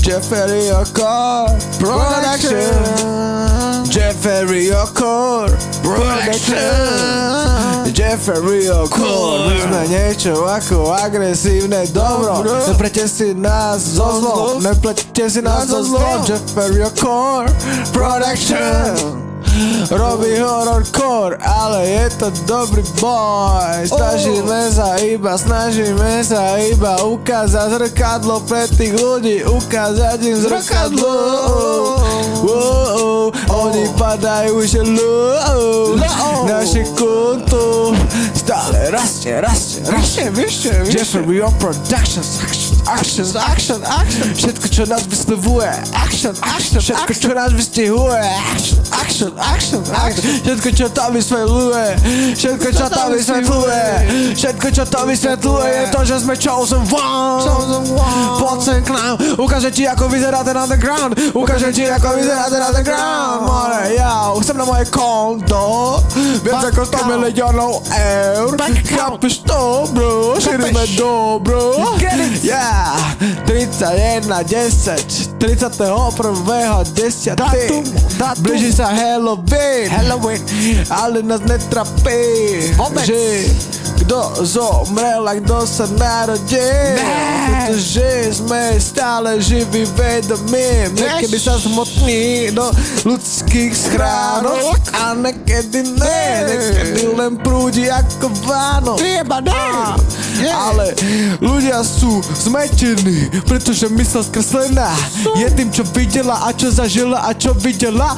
Jeffrey O'Core Production. Jeffrey O'Core Production. Jeffrey O'Core. My sme niečo ako agresívne dobro. Neplete si nás zo zlom. Neplete si nás zo zlom. Jeffrey O'Core Production. Robí horrorcore, ale je to dobrý boj. Snažíme sa iba ukázať zrkadlo pre tých ľudí, ukázať im zrkadlo. Oni padajú želú, naše konto stále rastie, vyššie. Jeffrey O'Core Productions. Action. Všetko, čo nás vyslovuje. Action. Všetko, čo nás vystihuje. Action. Všetko, čo to vysvetľuje. Všetko, čo to vysvetľuje, je to, že sme chosen one. Poď sem k nám, ukážem ti, ako vyzerá ten underground. More, chcem na moje konto viac ako 100 miliónov eur. Chápeš to, bro? Šírime dobro. 31.10. 31.10. Blíži sa Halloween, ale nás netrapí, že kto zomrel a kto sa narodil, pretože sme stále živí vedomí. Niekedy sa zmotní do ľudských schránok a niekedy ne, niekedy len prúdi ako Vánok. Ale ľudia sú zmetení, pretože mysl skreslená je tým, čo videla a čo zažila a čo videla.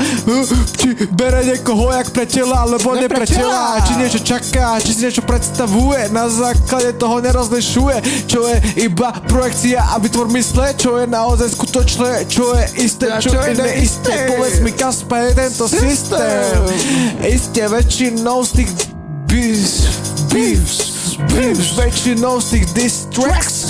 Či bere niekoho jak pre tela, alebo nepretela. Či niečo čaká, či si niečo predstavuje. Na základe toho nerozlišuje, čo je iba projekcia a vytvor mysle, čo je naozaj skutočné, čo je isté, čo je neisté. Povedz mi, kam spáje tento systém. Isté väčšinou z tých beefs, väčšinou z tých diss tracks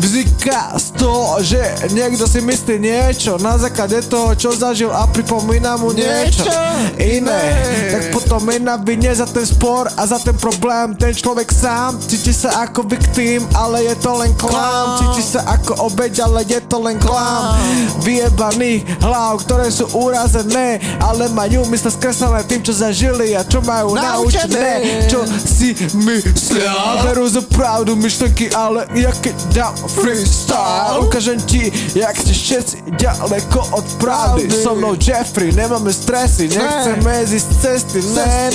vzniká z toho, že niekto si myslí niečo na základe toho, čo zažil a pripomína mu niečo iné. Tak potom je na vine za ten spor a za ten problém ten človek sám. Cíti sa ako victim, ale je to len klam. Cíti sa ako obeť, ale je to len klam. Vyjebaných hlav, ktoré sú urazené, ale majú mysle skreslené tým, čo zažili a čo majú naučené. Čo si myslia, berú za pravdu myšlenky, ale jaké dám freestyle. Ukážem ti, jak ste všetci ďaleko od pravdy. So mnou Jeffrey, nemáme stresy, nechceme zísť cesty. Ne,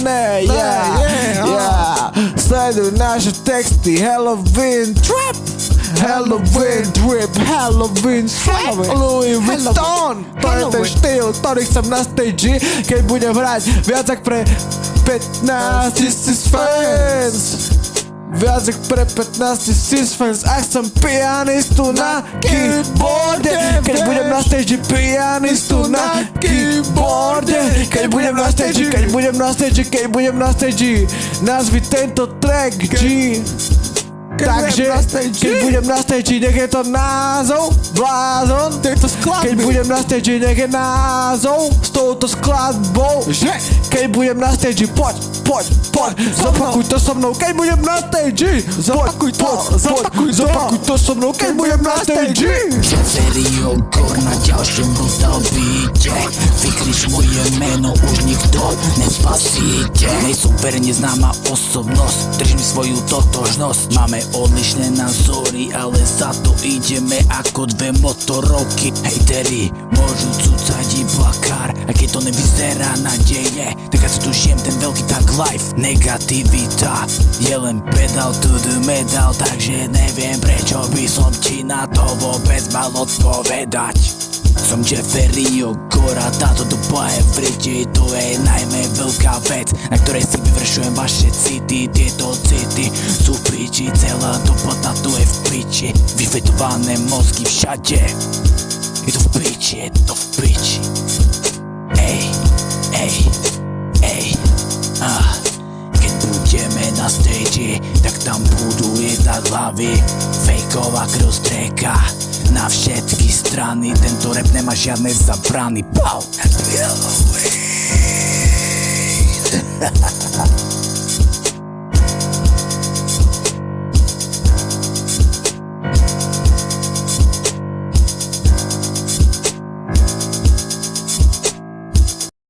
sleduj naše texty. Halloween trap, Halloween drip, Halloween slap, Louis Vuitton. To je ten štýl, ktorý chcem na stage, keď budem hrať viac ak pre 15,000 fans. Viac jak pre 15,000 fans. A chcem pianistu na keyboarde, keď budem na stage. Pianistu na keyboarde, keď budem na stage. Nazvi tento track G. Takže, keď budem na stage, nech je to názov blázon. Keď budem na stage, nech je názov s touto skladbou. Keď budem na stage, poď, zopakuj to so mnou. Keď budem na stage, zopakuj to so mnou. Keď budem na stage. Jeffrey O'Core na ďalšom brutal beate. Vykrič moje meno, už nikto nespasíte. Nejsem verne známa osobnosť, držím svoju totožnosť. Máme odlišné názory, ale za to ideme ako dve motorovky. Hejteri môžu cucať iba kár, a keď to nevyzerá nádejne, tak ja si tu žijem ten veľký tag life. Negativita je len pedal to the metal, takže neviem prečo by som ti na to vôbec mal odpovedať. Som Jeffrey O'Core a táto doba je v riti, to je najmä veľká vec, na ktorej si vyvršujem vaše city. Tieto city sú v piči, celá doba táto je v piči. Vyfetované mozky všade, je to v piči, Ej, keď budeme na stage, tak tam budú jedať hlavy, fejková krv strieka na všetky strany. Tento rap nemá žiadne zabrany. Pow!